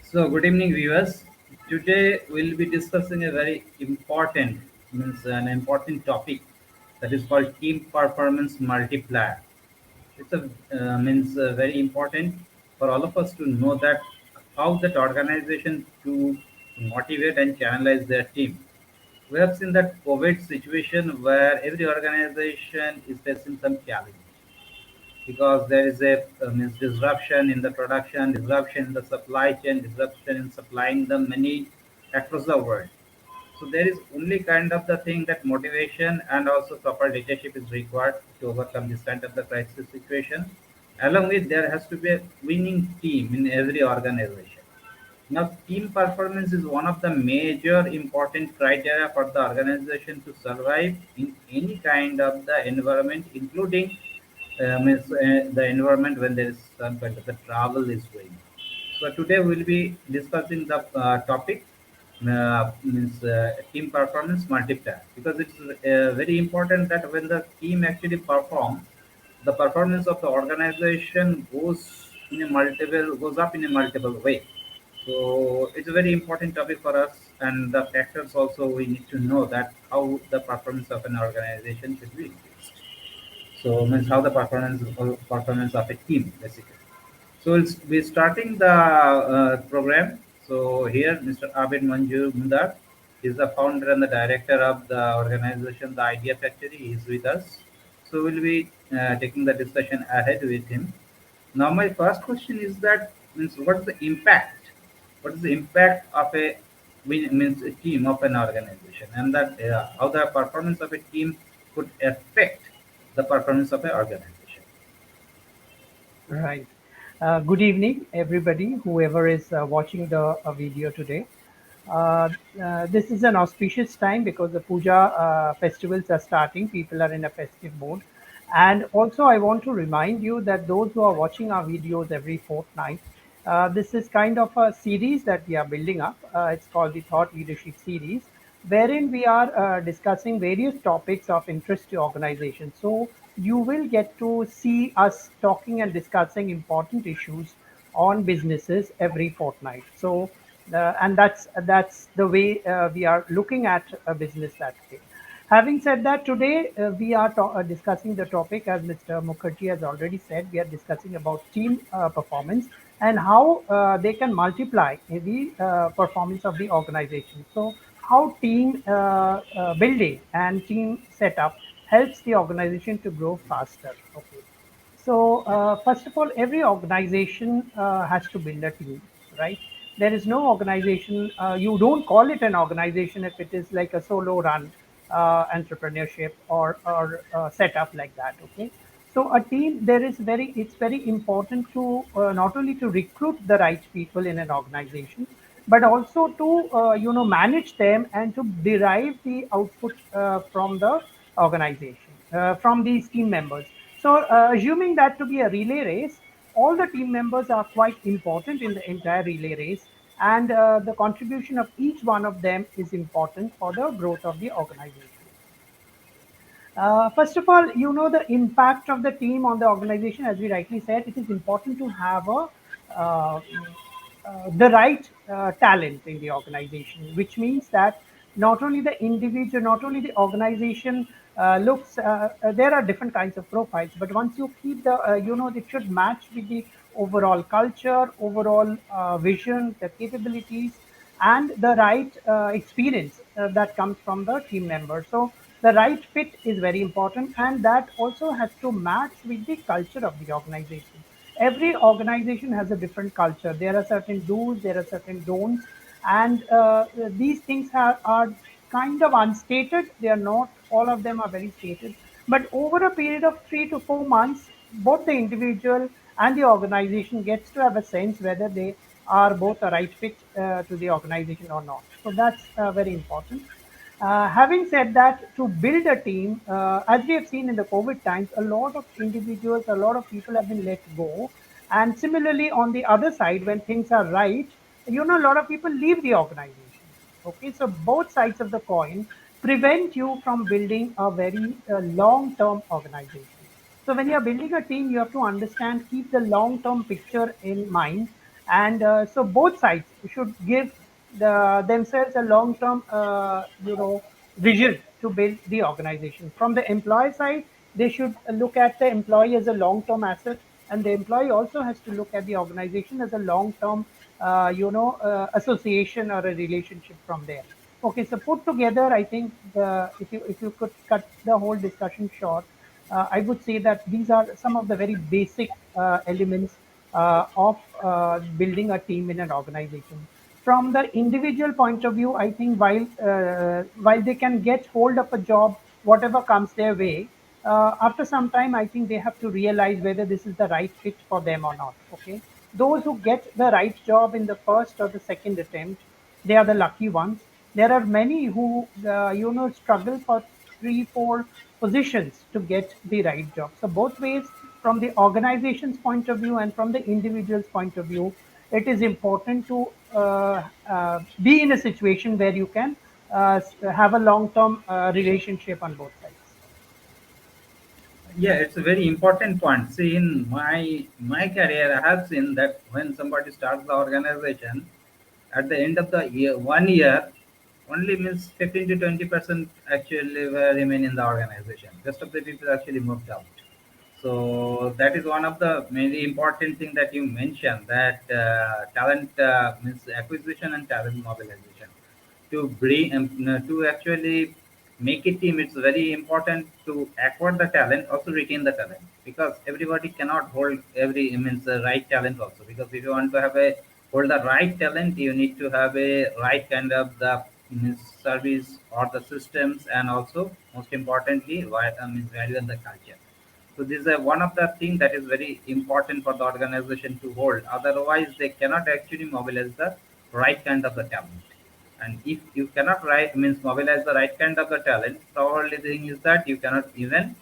So, good evening, viewers. Today we'll be discussing a very important, means an important topic that is called team performance multiplier. It's a means very important for all of us to know that how that organization to motivate and channelize their team. We have seen that COVID situation where every organization is facing some challenge because there is a means disruption in the production, disruption in the supply chain, disruption in supplying the many across the world. So there is only kind of the thing that motivation and also proper leadership is required to overcome this kind of the crisis situation. Along with there has to be a winning team in every organization. Now, team performance is one of the major important criteria for the organization to survive in any kind of the environment, including the environment when there is some kind of the travel is going. So today we'll be discussing the topic means team performance multiplier because it's very important that when the team actually performs, the performance of the organization goes up in a multiple way. So it's a very important topic for us, and the factors also we need to know that how the performance of an organization should be increased. So means how the performance of a team basically. So we'll be starting the program. So here, Mr. Abid Manju Mundar is the founder and the director of the organization, the Idea Factory. He is with us. So we'll be taking the discussion ahead with him. Now, my first question is that means what's the impact? What is the impact of a means a team of an organization, and that how the performance of a team could affect the performance of an organization? Right. Good evening, everybody, whoever is watching the video today. This is an auspicious time because the puja festivals are starting. People are in a festive mode. And also, I want to remind you that those who are watching our videos every fortnight, this is kind of a series that we are building up. It's called the Thought Leadership Series, wherein we are discussing various topics of interest to organizations. So you will get to see us talking and discussing important issues on businesses every fortnight. So, and that's the way we are looking at a business that way. Having said that, today we are discussing the topic, as Mr. Mukherjee has already said, we are discussing about team performance and how they can multiply the performance of the organization. So, how team building and team setup helps the organization to grow faster. Okay. So, first of all, every organization has to build a team, right? There is no organization, you don't call it an organization if it is like a solo run entrepreneurship or setup like that, okay? So, a team, it's very important to not only to recruit the right people in an organization, but also to, manage them and to derive the output from the organization, from these team members. So, assuming that to be a relay race, all the team members are quite important in the entire relay race, and the contribution of each one of them is important for the growth of the organization. First of all, the impact of the team on the organization, as we rightly said, it is important to have uh, the right talent in the organization, which means that not only the individual, not only the organization there are different kinds of profiles, but once you keep it should match with the overall culture, overall vision, the capabilities, and the right experience that comes from the team member. So the right fit is very important, and that also has to match with the culture of the organization. Every organization has a different culture. There are certain do's, there are certain don'ts, and these things are kind of unstated. They are not all of them are very stated, but over a period of 3 to 4 months, both the individual and the organization gets to have a sense whether they are both a right fit to the organization or not. So that's very important. Having said that, to build a team, as we have seen in the COVID times, a lot of individuals, a lot of people have been let go. And similarly, on the other side, when things are right, a lot of people leave the organization. Okay, so both sides of the coin prevent you from building a very long term organization. So when you're building a team, you have to understand, keep the long term picture in mind, And so both sides should give themselves a long-term, vision to build the organization. From the employee side, they should look at the employee as a long-term asset, and the employee also has to look at the organization as a long-term, association or a relationship from there. Okay, so put together, I think if you could cut the whole discussion short, I would say that these are some of the very basic elements of building a team in an organization. From the individual point of view, I think while they can get hold of a job, whatever comes their way, after some time, I think they have to realize whether this is the right fit for them or not. Okay, those who get the right job in the first or the second attempt, they are the lucky ones. There are many who struggle for 3 4 positions to get the right job. So both ways, from the organization's point of view and from the individual's point of view, it is important to be in a situation where you can have a long term relationship on both sides. Yeah, it's a very important point. See, in my career, I have seen that when somebody starts the organization, at the end of the year, 1 year, only means 15 to 20% actually will remain in the organization. Rest of the people actually moved out. So that is one of the very important thing that you mentioned, that talent means acquisition and talent mobilization. To bring to actually make a team, it's very important to acquire the talent, also retain the talent, because everybody cannot hold every means the right talent also. Because if you want to have a hold the right talent, you need to have a right kind of the means service or the systems, and also most importantly, means value and the culture. So this is one of the things that is very important for the organization to hold. Otherwise, they cannot actually mobilize the right kind of the talent. And if you cannot right means mobilize the right kind of the talent, the only thing is that you cannot even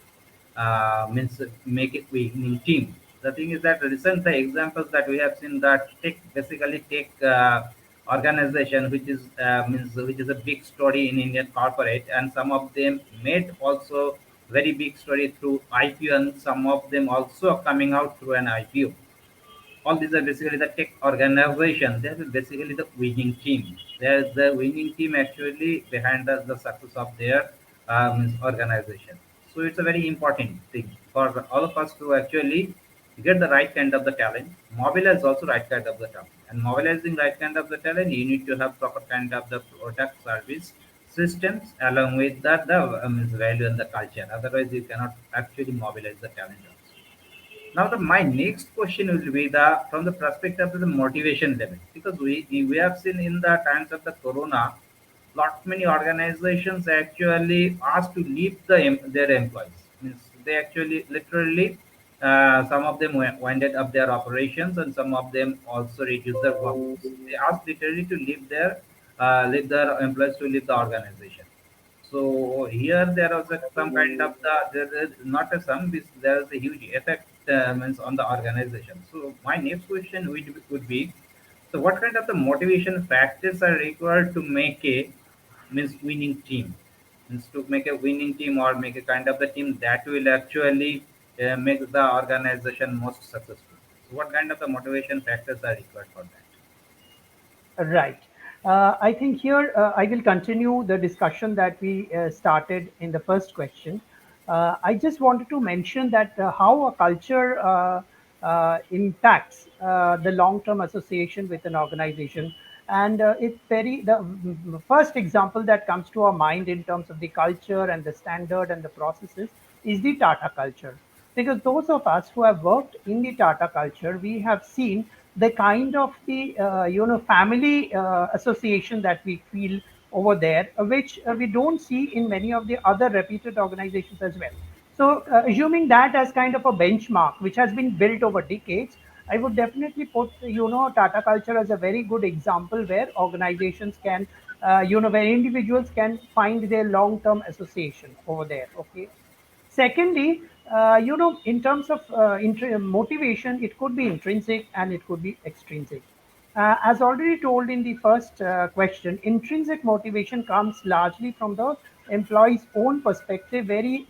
means make it winning team. The thing is that recent the examples that we have seen, that take basically take organization which is means which is a big story in Indian corporate, and some of them made also very big story through IPO, and some of them also coming out through an IPO. All these are basically the tech organization. They are basically the winning team. They are the winning team actually behind the success of their organization. So it's a very important thing for all of us to actually get the right kind of the talent, mobilize also right kind of the talent. And mobilizing right kind of the talent, you need to have proper kind of the product service systems along with that the value and the culture. Otherwise, you cannot actually mobilize the talent also. Now, my next question will be the from the perspective of the motivation level, because we have seen in the times of the corona, lot many organizations actually asked to leave their employees. Means they actually literally some of them winded up their operations, and some of them also reduced their workforce. They asked literally to leave their employees to leave the organization. So here there was some kind of there is not a some there is a huge effect means on the organization. So my next question would be, so what kind of the motivation factors are required to make a means winning team, means to make a winning team or make a kind of the team that will actually make the organization most successful. So what kind of the motivation factors are required for that? Right. I think here I will continue the discussion that we started in the first question. I just wanted to mention that how a culture impacts the long-term association with an organization, and it very the first example that comes to our mind in terms of the culture and the standard and the processes is the Tata culture, because those of us who have worked in the Tata culture, we have seen the kind of the family association that we feel over there, which we don't see in many of the other reputed organizations as well. So, assuming that as kind of a benchmark, which has been built over decades, I would definitely put Tata culture as a very good example where organizations can, where individuals can find their long-term association over there. Okay. Secondly, in terms of motivation, it could be intrinsic and it could be extrinsic. As already told in the first question, intrinsic motivation comes largely from the employee's own perspective, where he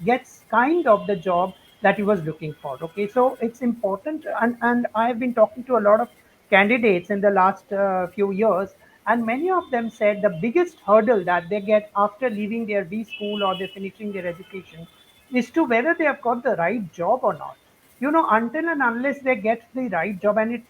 gets kind of the job that he was looking for. Okay, so it's important, and I have been talking to a lot of candidates in the last few years, and many of them said the biggest hurdle that they get after leaving their B school or they're finishing their education is to whether they have got the right job or not. Until and unless they get the right job, and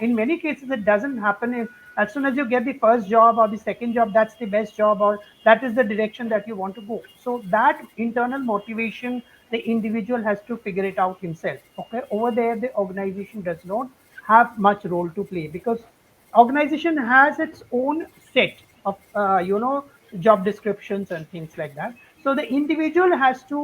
in many cases it doesn't happen as soon as you get the first job or the second job, that's the best job or that is the direction that you want to go. So that internal motivation, the individual has to figure it out himself. Okay, over there the organization does not have much role to play, because organization has its own set of job descriptions and things like that. So the individual has to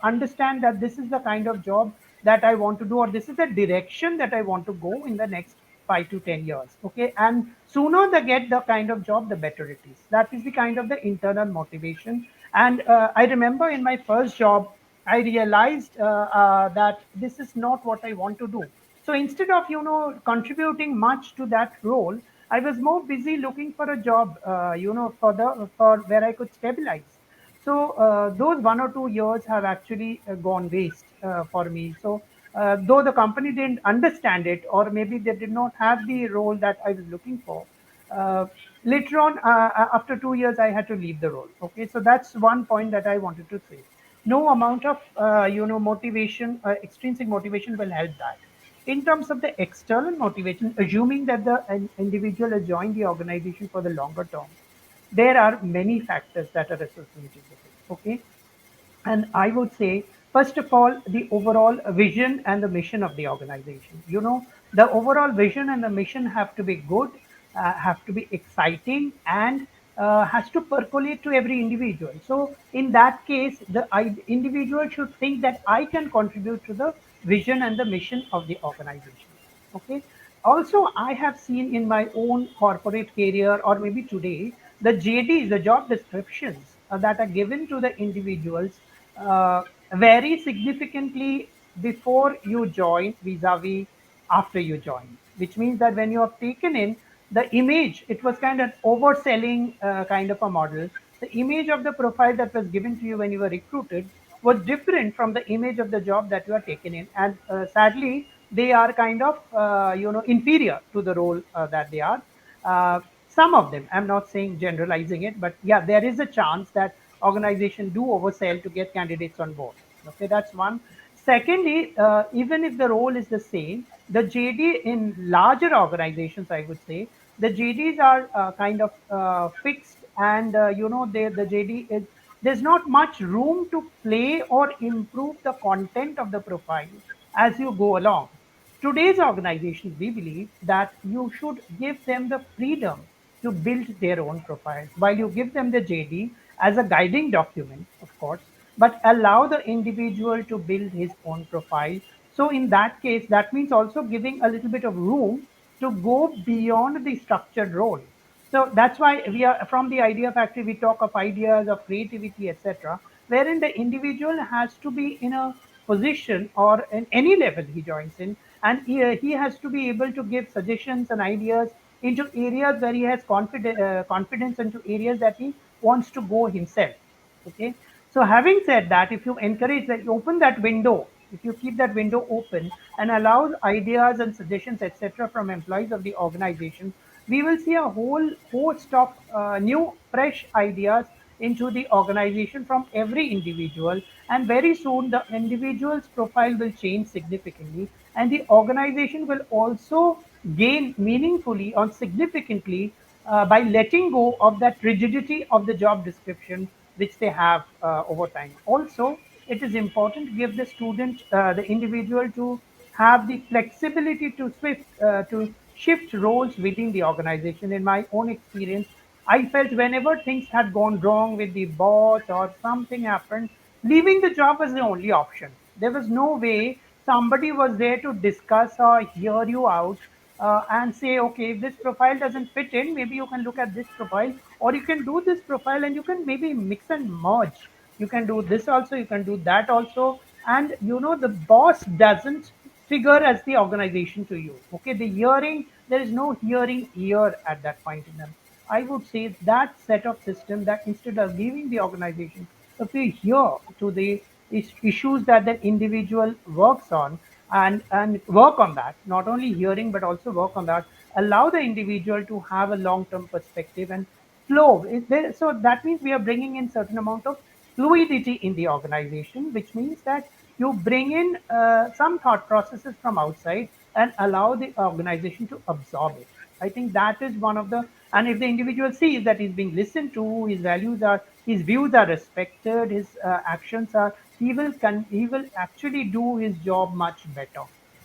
understand that this is the kind of job that I want to do, or this is the direction that I want to go in the next 5 to 10 years. Okay, and sooner they get the kind of job, the better it is. That is the kind of the internal motivation. And I remember in my first job I realized that this is not what I want to do. So instead of contributing much to that role, I was more busy looking for a job, for where I could stabilize. So those 1 or 2 years have actually gone waste for me. So though the company didn't understand it, or maybe they did not have the role that I was looking for, uh, later on, after 2 years, I had to leave the role. Okay, so that's one point that I wanted to say. No amount of motivation, extrinsic motivation will help that. In terms of the external motivation, assuming that the an individual has joined the organization for the longer term, there are many factors that are associated with it. Okay, and I would say, first of all, the overall vision and the mission of the organization. The overall vision and the mission have to be good, have to be exciting, and has to percolate to every individual. So, in that case, the individual should think that I can contribute to the vision and the mission of the organization. Okay. Also, I have seen in my own corporate career, or maybe today, the JDs, the job descriptions that are given to the individuals vary significantly before you join vis-a-vis after you join. Which means that when you have taken in the image, it was kind of overselling kind of a model. The image of the profile that was given to you when you were recruited was different from the image of the job that you are taken in, and sadly they are kind of inferior to the role that they are. Some of them, I'm not saying generalizing it, but yeah, there is a chance that organization do oversell to get candidates on board. Okay, that's one. Secondly, even if the role is the same, the JD in larger organizations, I would say, the JDs are kind of fixed, and the JD is, there's not much room to play or improve the content of the profile as you go along. Today's organizations, we believe that you should give them the freedom to build their own profiles. While you give them the JD as a guiding document, of course, but allow the individual to build his own profile. So, in that case, that means also giving a little bit of room to go beyond the structured role. So that's why we are from the idea factory. We talk of ideas, of creativity, etc., wherein the individual has to be in a position, or in any level he joins in, and he has to be able to give suggestions and ideas into areas where he has confidence, into areas that he wants to go himself. Okay, so having said that, if you encourage that, you open that window, if you keep that window open and allow ideas and suggestions, etc., from employees of the organization, we will see a whole host of new, fresh ideas into the organization from every individual. And very soon, the individual's profile will change significantly, and the organization will also gain meaningfully or significantly by letting go of that rigidity of the job description which they have over time. Also, it is important to give the student, the individual, to have the flexibility to shift roles within the organization. In my own experience, I felt whenever things had gone wrong with the boss or something happened, leaving the job was the only option. There was no way somebody was there to discuss or hear you out and say, okay, if this profile doesn't fit in, maybe you can look at this profile, or you can do this profile and you can maybe mix and merge. You can do this also, you can do that also. And the boss doesn't figure as the organization to you. Okay, the hearing, there is no hearing ear at that point in time. I would say that set of system, that instead of leaving the organization, if we hear to the issues that the individual works on, and work on that. Not only hearing but also work on that. Allow the individual to have a long term perspective and flow. So that means we are bringing in certain amount of fluidity in the organization, which means that you bring in some thought processes from outside and allow the organization to absorb it. I think that is one of the, and if the individual sees that he's being listened to, his views are respected, his actions are, he will actually do his job much better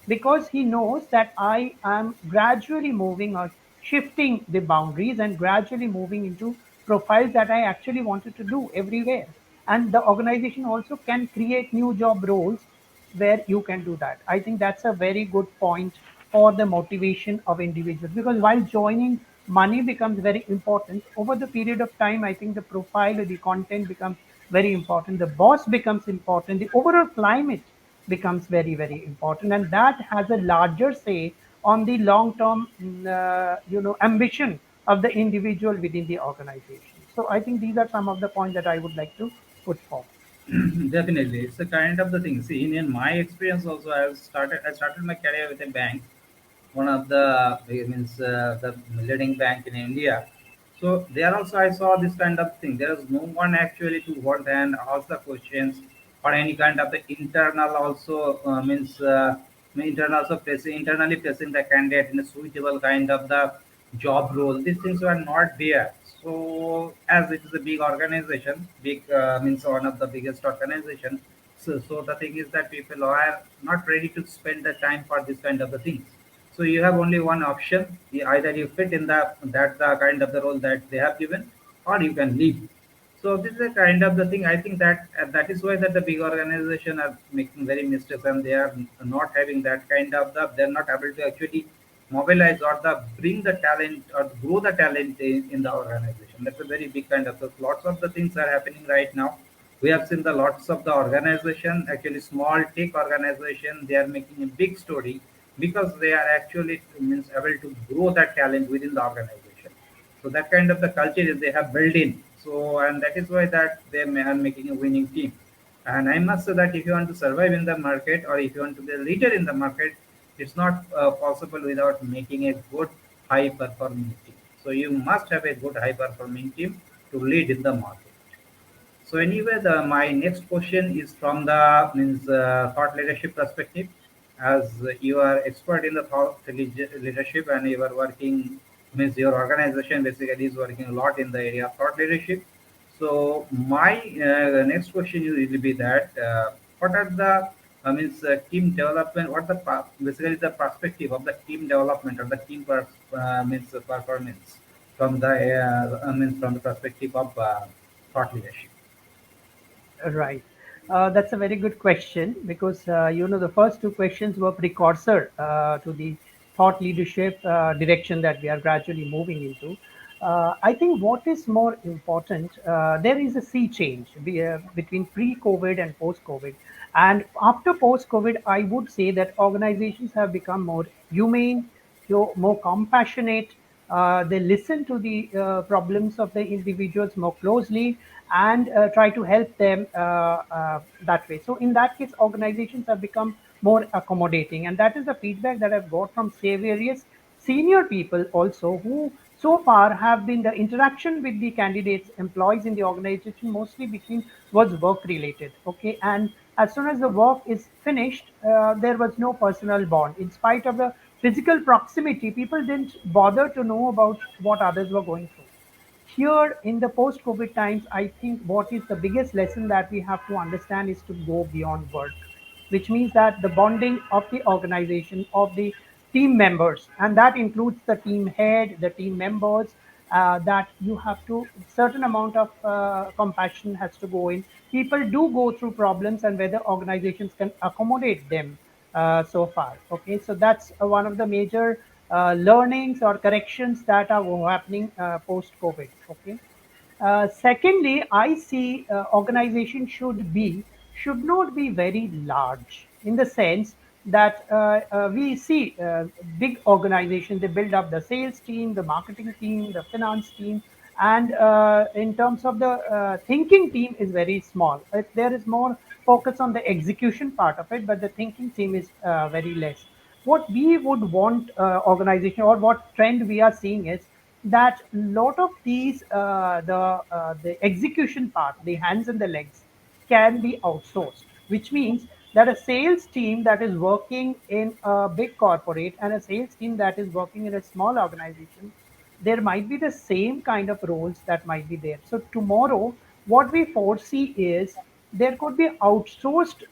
because he knows that I am gradually moving or shifting the boundaries and gradually moving into profiles that I actually wanted to do everywhere. And the organization also can create new job roles where you can do that. I think that's a very good point for the motivation of individuals because while joining, money becomes very important. Over the period of time, I think the profile or the content becomes very important. The boss becomes important. The overall climate becomes very, very important. And that has a larger say on the long term, ambition of the individual within the organization. So I think these are some of the points that I would like to put forward. Definitely, it's a kind of the thing. See, in my experience also, I started my career with a bank, one of the the leading bank in India. So there also I saw this kind of thing. There is no one actually to hold and ask the questions or any kind of the internal also internal also placing internally placing the candidate in a suitable kind of the job role. These things were not there. So as it is a big organization, big means one of the biggest organization. So the thing is that people are not ready to spend the time for this kind of the things. So you have only one option. Either you fit in the kind of the role that they have given, or you can leave. So this is a kind of the thing. I think that that is why that the big organization are making very mistakes, and they are not having that kind of the. They're not able to actually mobilize or the bring the talent or grow the talent in the organization. That's a very big kind of. So lots of the things are happening right now. We have seen the lots of the organization, actually small tech organization, they are making a big story because they are actually means able to grow that talent within the organization. So that kind of the culture is they have built in. So and that is why that are making a winning team. And I must say that if you want to survive in the market or if you want to be a leader in the market, it's not possible without making a good high performing team. So you must have a good high performing team to lead in the market. So anyway, my next question is from the thought leadership perspective. As you are expert in the leadership and you are working, means your organization basically is working a lot in the area of thought leadership. So my next question will be that what are the team development? What basically the perspective of the team development or the team performance from the means from the perspective of thought leadership. Right. That's a very good question because the first two questions were precursor to the thought leadership direction that we are gradually moving into. I think what is more important, there is a sea change between pre-COVID and post-COVID. And after post-COVID, I would say that organizations have become more humane, more compassionate. They listen to the problems of the individuals more closely and try to help them that way. So, in that case, organizations have become more accommodating, and that is the feedback that I've got from various senior people also who so far have been the interaction with the candidates employees in the organization mostly between was work related, okay, and as soon as the work is finished, there was no personal bond. In spite of the physical proximity, people didn't bother to know about what others were going through. Here in the post COVID times, I think what is the biggest lesson that we have to understand is to go beyond work, which means that the bonding of the organization, of the team members, and that includes the team head, the team members, that you have to, certain amount of compassion has to go in. People do go through problems and whether organizations can accommodate them so far. Okay, so that's one of the major learnings or corrections that are happening post COVID. Okay. Secondly, I see organization should not be very large in the sense that we see big organizations, they build up the sales team, the marketing team, the finance team, and in terms of the thinking team is very small. There is more focus on the execution part of it, but the thinking team is very less. What we would want organization, or what trend we are seeing is that lot of these the execution part, the hands and the legs, can be outsourced, which means that a sales team that is working in a big corporate and a sales team that is working in a small organization, there might be the same kind of roles that might be there. So tomorrow, what we foresee is there could be outsourced,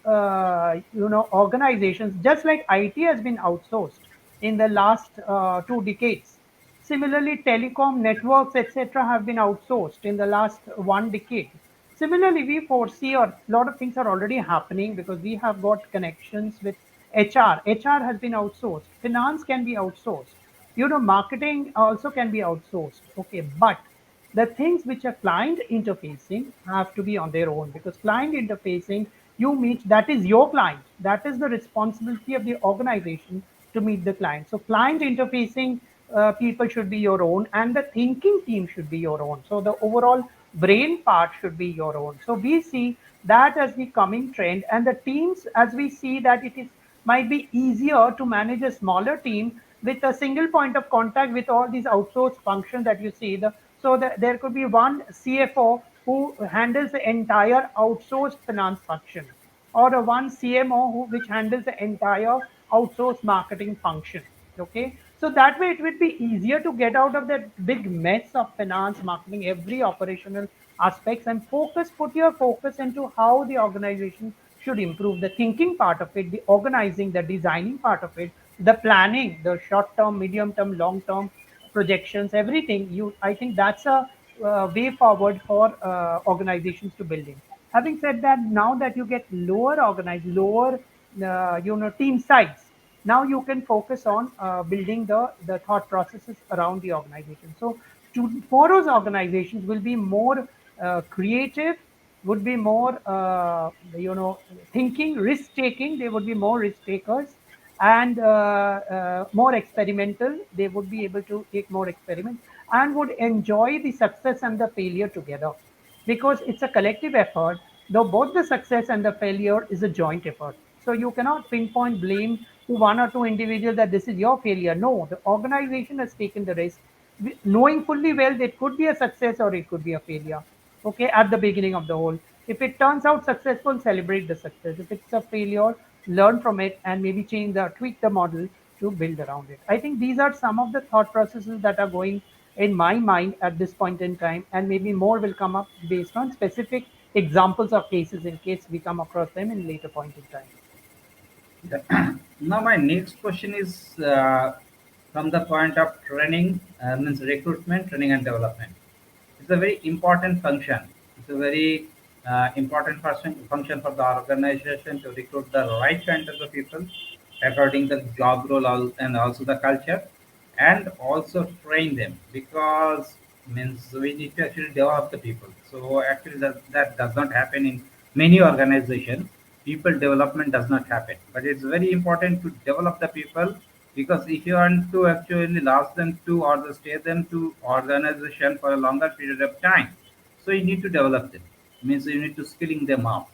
organizations, just like IT has been outsourced in the last 2 decades. Similarly, telecom networks, etc., have been outsourced in the last 1 decade. Similarly, we foresee, or a lot of things are already happening because we have got connections with HR. HR has been outsourced. Finance can be outsourced. Marketing also can be outsourced. Okay, but the things which are client interfacing have to be on their own, because client interfacing, you meet, that is your client, that is the responsibility of the organization to meet the client. So client interfacing people should be your own, and the thinking team should be your own, so the overall brain part should be your own. So we see that as the coming trend, and the teams, as we see that it is might be easier to manage a smaller team with a single point of contact with all these outsourced functions that you see. So that there could be one CFO who handles the entire outsourced finance function, or a one CMO which handles the entire outsourced marketing function. Okay, so that way it would be easier to get out of that big mess of finance, marketing, every operational aspects, and put your focus into how the organization should improve the thinking part of it, the organizing, the designing part of it, the planning, the short term, medium term, long term projections, everything. I think that's a way forward for organizations to building. Having said that, now that you get lower team size, now you can focus on building the thought processes around the organization. So tomorrow's organizations will be more creative, would be more thinking, risk taking. They would be more risk takers, and more experimental. They would be able to take more experiments and would enjoy the success and the failure together, because it's a collective effort. Though both the success and the failure is a joint effort, so you cannot pinpoint blame to one or two individuals that this is your failure. No, the organization has taken the risk, knowing fully well that it could be a success or it could be a failure. Okay, at the beginning of the whole, if it turns out successful, celebrate the success. If it's a failure, learn from it and maybe tweak the model to build around it. I think these are some of the thought processes that are going in my mind at this point in time, and maybe more will come up based on specific examples of cases in case we come across them in later point in time. Yeah. Now my next question is from the point of training, means recruitment, training and development. It's a very important function. It's a very function for the organization to recruit the right kind of the people according to the job role and also the culture, and also train them, because means we need to actually develop the people. So actually that does not happen in many organizations. People development does not happen, but it's very important to develop the people, because if you want to actually last them to or the stay them to organization for a longer period of time, so you need to develop them, means you need to skilling them up.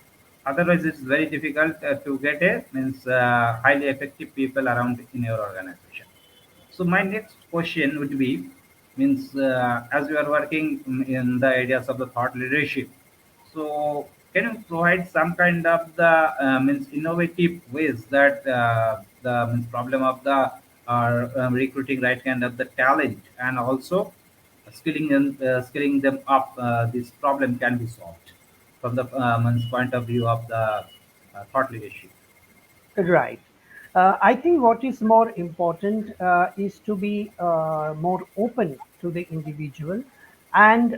Otherwise it's very difficult to get a means highly effective people around in your organization. So my next question would be, means as you are working in the areas of the thought leadership, so can you provide some kind of the means innovative ways that the means problem of the recruiting right kind of the talent, and also skilling them up, this problem can be solved from the means point of view of the thought leadership. Right. I think what is more important is to be more open to the individual, and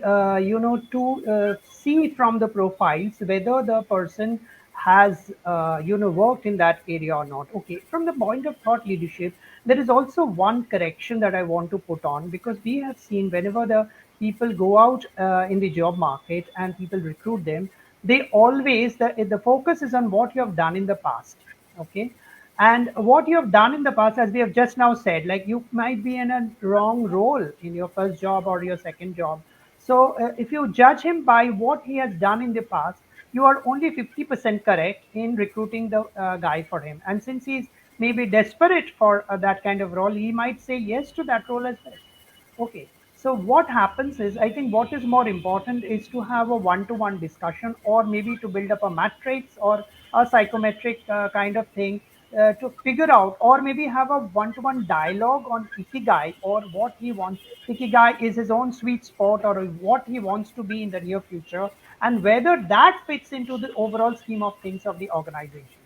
to see from the profiles whether the person has worked in that area or not. Okay, from the point of thought leadership, there is also one correction that I want to put on, because we have seen whenever the people go out in the job market and people recruit them, they always the focus is on what you have done in the past. Okay, and what you have done in the past, as we have just now said, like you might be in a wrong role in your first job or your second job. So if you judge him by what he has done in the past, you are only 50% correct in recruiting the guy for him. And since he's maybe desperate for that kind of role, he might say yes to that role as well. Okay. So what happens is, I think what is more important is to have a one-to-one discussion, or maybe to build up a matrix or a psychometric kind of thing to figure out, or maybe have a one-to-one dialogue on ikigai, or what he wants. Ikigai is his own sweet spot, or what he wants to be in the near future, and whether that fits into the overall scheme of things of the organization.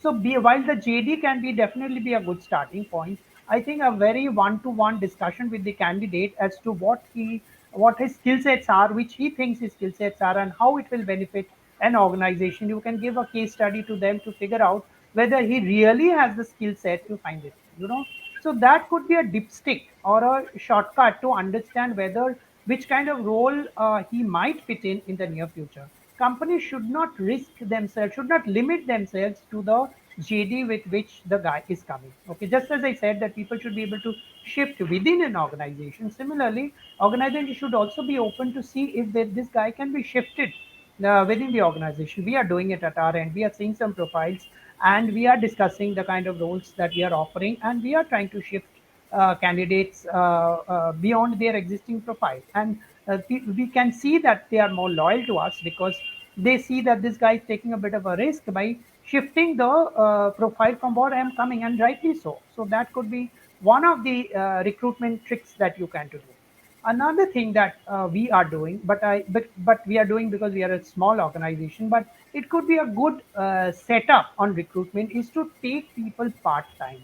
So while the JD can be definitely be a good starting point, I think a very one-to-one discussion with the candidate as to what his skill sets are, which he thinks his skill sets are, and how it will benefit an organization. You can give a case study to them to figure out whether he really has the skill set to find it. So that could be a dipstick or a shortcut to understand whether which kind of role he might fit in the near future. Companies should not risk themselves, should not limit themselves to the JD with which the guy is coming. Okay, just as I said that people should be able to shift within an organization. Similarly, organizations should also be open to see if this guy can be shifted within the organization. We are doing it at our end. We are seeing some profiles, and we are discussing the kind of roles that we are offering, and we are trying to shift candidates beyond their existing profile. And we can see that they are more loyal to us because they see that this guy is taking a bit of a risk by shifting the profile from what I am coming, and rightly so. So that could be one of the recruitment tricks that you can do. Another thing that we are doing, but we are doing because we are a small organization, but it could be a good setup on recruitment, is to take people part time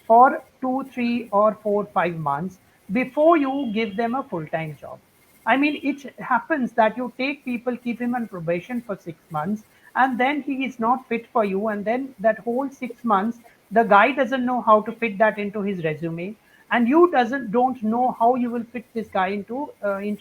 for 2, 3, or 4, 5 months before you give them a full time job. I mean, it happens that you take people, keep him on probation for 6 months, and then he is not fit for you. And then that whole 6 months, the guy doesn't know how to fit that into his resume, and you don't know how you will fit this guy into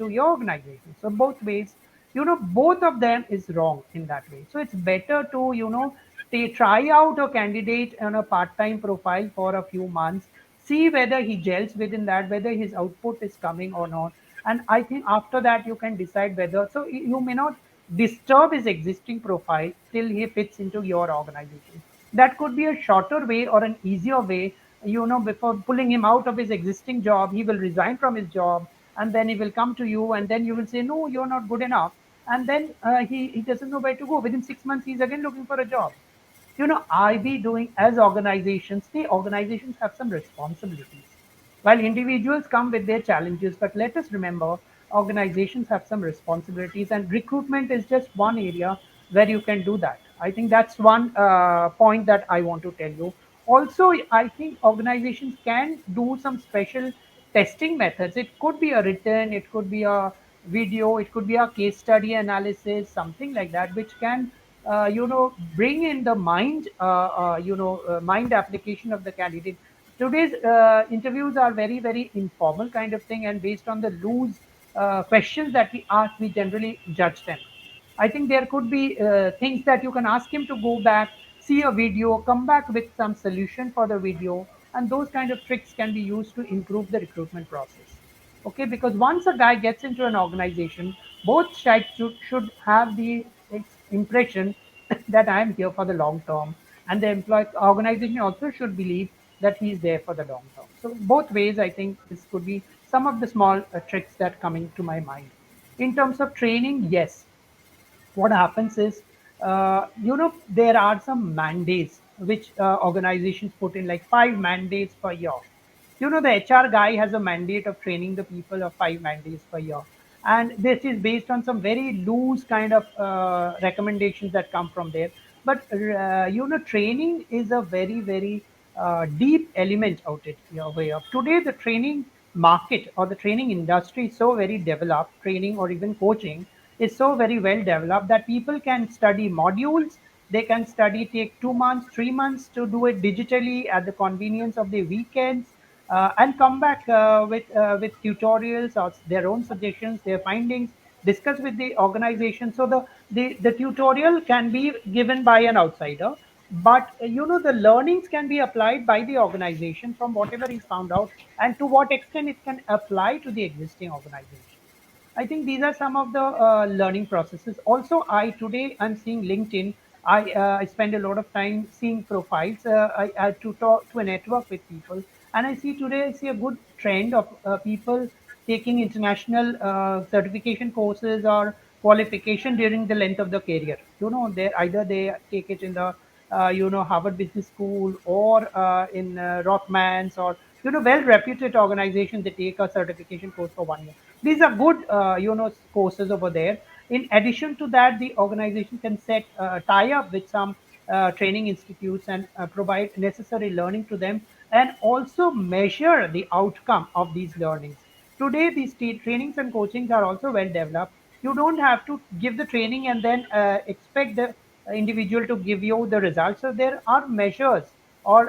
your organization. So both ways, both of them is wrong in that way. So it's better to they try out a candidate on a part-time profile for a few months, see whether he gels within that, whether his output is coming or not. And I think after that you can decide whether, so you may not disturb his existing profile till he fits into your organization. That could be a shorter way or an easier way. Before pulling him out of his existing job, he will resign from his job, and then he will come to you, and then you will say, no, you're not good enough. And then he doesn't know where to go. Within 6 months, he's again looking for a job. I be doing, as organizations, the organizations have some responsibilities. While individuals come with their challenges, but let us remember, organizations have some responsibilities, and recruitment is just one area where you can do that. I think that's one point that I want to tell you. Also, I think organizations can do some special testing methods. It could be a written, it could be a video, it could be a case study analysis, something like that, which can bring in the mind application of the candidate. Today's interviews are very, very informal kind of thing, and based on the loose questions that we ask, we generally judge them. I think there could be things that you can ask him to go back, see a video, come back with some solution for the video, and those kind of tricks can be used to improve the recruitment process. Okay, because once a guy gets into an organization, both sides should have the impression that I am here for the long term, and the employee organization also should believe that he is there for the long term. So both ways, I think this could be some of the small tricks that coming to my mind. In terms of training, yes, what happens is, there are some mandates which organizations put in, like 5 mandates per year. The HR guy has a mandate of training the people of 5 mandates per year, and this is based on some very loose kind of recommendations that come from there. But training is a very, very deep element out it way of today. The training market or the training industry is so very developed. Training or even coaching is so very well developed that people can study modules. They can study, take 2 months, 3 months to do it digitally at the convenience of their weekends, and come back with tutorials or their own suggestions, their findings, discuss with the organization. So the tutorial can be given by an outsider, but the learnings can be applied by the organization from whatever is found out, and to what extent it can apply to the existing organization. I think these are some of the learning processes. Also, I today I'm seeing LinkedIn. I spend a lot of time seeing profiles. I to talk to a network with people, and I see today I see a good trend of people taking international certification courses or qualification during the length of the career. They either they take it in the Harvard Business School or in Rothmans or well reputed organization. They take a certification course for 1 year. These are good courses over there. In addition to that, the organization can set tie up with some training institutes and provide necessary learning to them, and also measure the outcome of these learnings. Today, these trainings and coachings are also well developed. You don't have to give the training and then expect the individual to give you the results. So there are measures or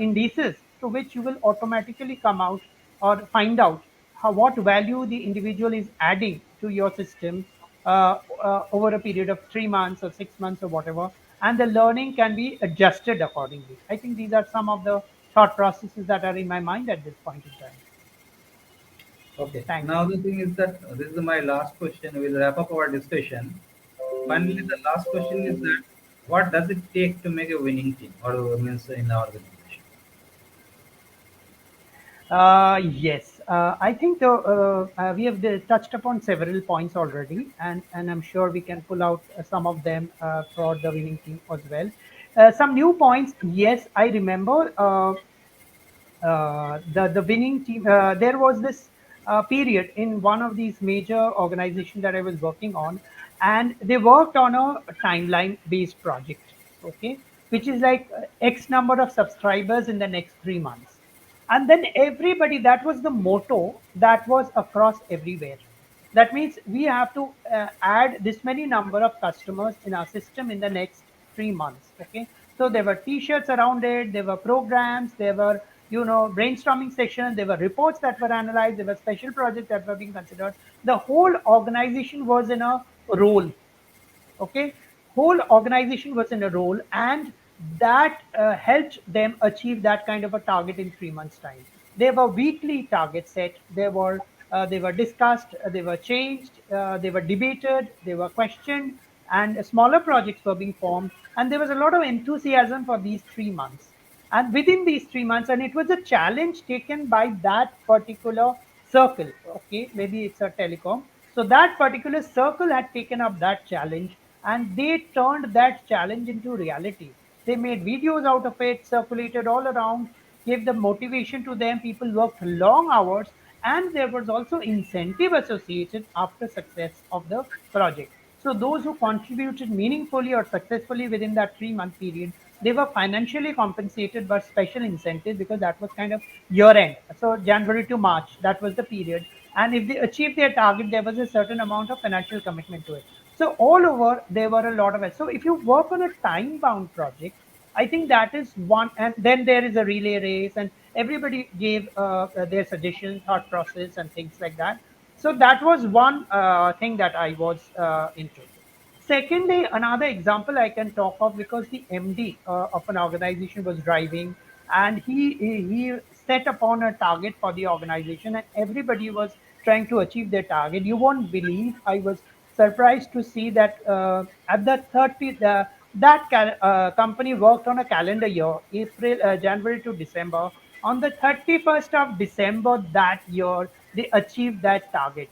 indices to which you will automatically come out or find out what value the individual is adding to your system over a period of 3 months or 6 months or whatever, and the learning can be adjusted accordingly. I think these are some of the thought processes that are in my mind at this point in time. Okay. Thanks. Now the thing is that this is my last question. We'll wrap up our discussion. Finally, the last question is that what does it take to make a winning team or means in our organization? Yes, I think we have touched upon several points already, and I'm sure we can pull out some of them for the winning team as well. Some new points. Yes, I remember the winning team. There was this period in one of these major organizations that I was working on, and they worked on a timeline based project. Okay, which is like X number of subscribers in the next 3 months, and then everybody, that was the motto that was across everywhere. That means we have to add this many number of customers in our system in the next 3 months. Okay, so there were T-shirts around it, there were programs, there were brainstorming sessions, there were reports that were analyzed, there were special projects that were being considered. The whole organization was in a role. Okay, whole organization was in a role, and that helped them achieve that kind of a target in 3 months time. There were weekly targets set. They were discussed, they were changed, they were debated, they were questioned, and smaller projects were being formed, and there was a lot of enthusiasm for these 3 months. And within these 3 months, and it was a challenge taken by that particular circle. Okay, maybe it's a telecom. So that particular circle had taken up that challenge, and they turned that challenge into reality. They made videos out of it, circulated all around, gave the motivation to them. People worked long hours, and there was also incentive associated after success of the project. So those who contributed meaningfully or successfully within that 3 month period, they were financially compensated by special incentive, because that was kind of year end. So January to March, that was the period. And if they achieved their target, there was a certain amount of financial commitment to it. So all over, there were a lot of it. So if you work on a time bound project, I think that is one. And then there is a relay race, and everybody gave their suggestions, thought process, and things like that. So that was one thing that I was into. Secondly, another example I can talk of, because the MD of an organization was driving, and he set upon a target for the organization, and everybody was trying to achieve their target. You won't believe, I was surprised to see that at the 30th, company worked on a calendar year, January to December. On the 31st of December that year, they achieved that target.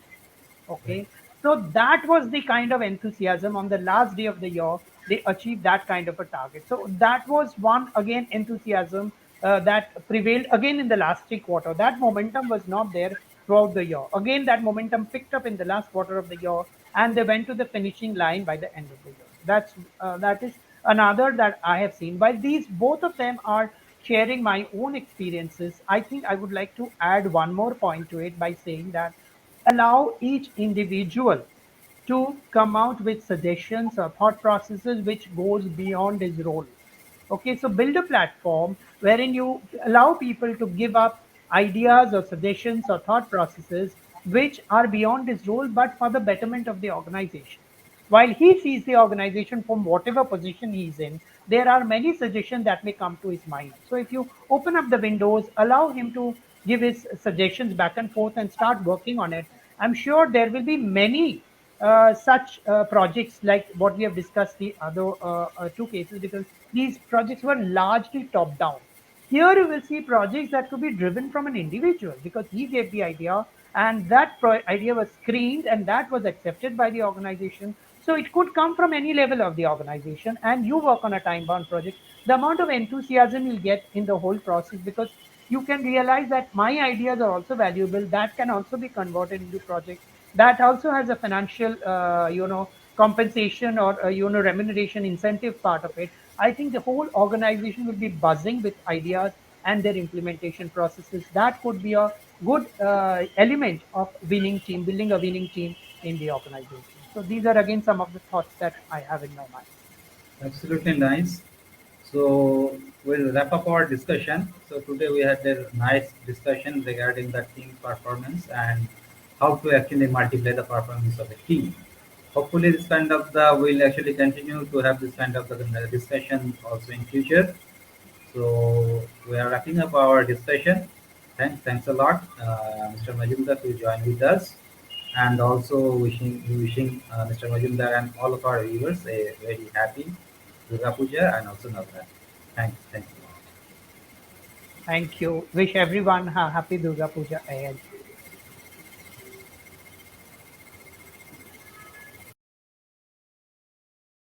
Right. Okay. So that was the kind of enthusiasm. On the last day of the year, they achieved that kind of a target. So that was one, again, enthusiasm that prevailed again in the last 3 quarter. That momentum was not there throughout the year. Again, that momentum picked up in the last quarter of the year, and they went to the finishing line by the end of the year. That is another that I have seen. While these both of them are sharing my own experiences, I think I would like to add one more point to it by saying that allow each individual to come out with suggestions or thought processes which goes beyond his role. Okay, so build a platform wherein you allow people to give up ideas or suggestions or thought processes which are beyond his role but for the betterment of the organization. While he sees the organization from whatever position he is in, there are many suggestions that may come to his mind. So if you open up the windows, allow him to give his suggestions back and forth and start working on it. I'm sure there will be many such projects like what we have discussed the other two cases, because these projects were largely top down. Here you will see projects that could be driven from an individual because he gave the idea, and that idea was screened and that was accepted by the organization. So it could come from any level of the organization, and you work on a time bound project. The amount of enthusiasm you'll get in the whole process, because you can realize that my ideas are also valuable, that can also be converted into project, that also has a financial compensation or remuneration incentive part of it. I think the whole organization will be buzzing with ideas and their implementation processes. That could be a good element of winning team, building a winning team in the organization. So these are again some of the thoughts that I have in my mind. Absolutely nice. So we'll wrap up our discussion. So today we had a nice discussion regarding the team performance and how to actually multiply the performance of a team. Hopefully, this kind of the we'll actually continue to have this kind of the discussion also in future. So we are wrapping up our discussion. Thanks a lot, Mr. Majumdar, to join with us, and also wishing Mr. Majumdar and all of our viewers a very happy Durga Puja and also Navratri. Thanks a lot. Thank you. Wish everyone a happy Durga Puja ahead.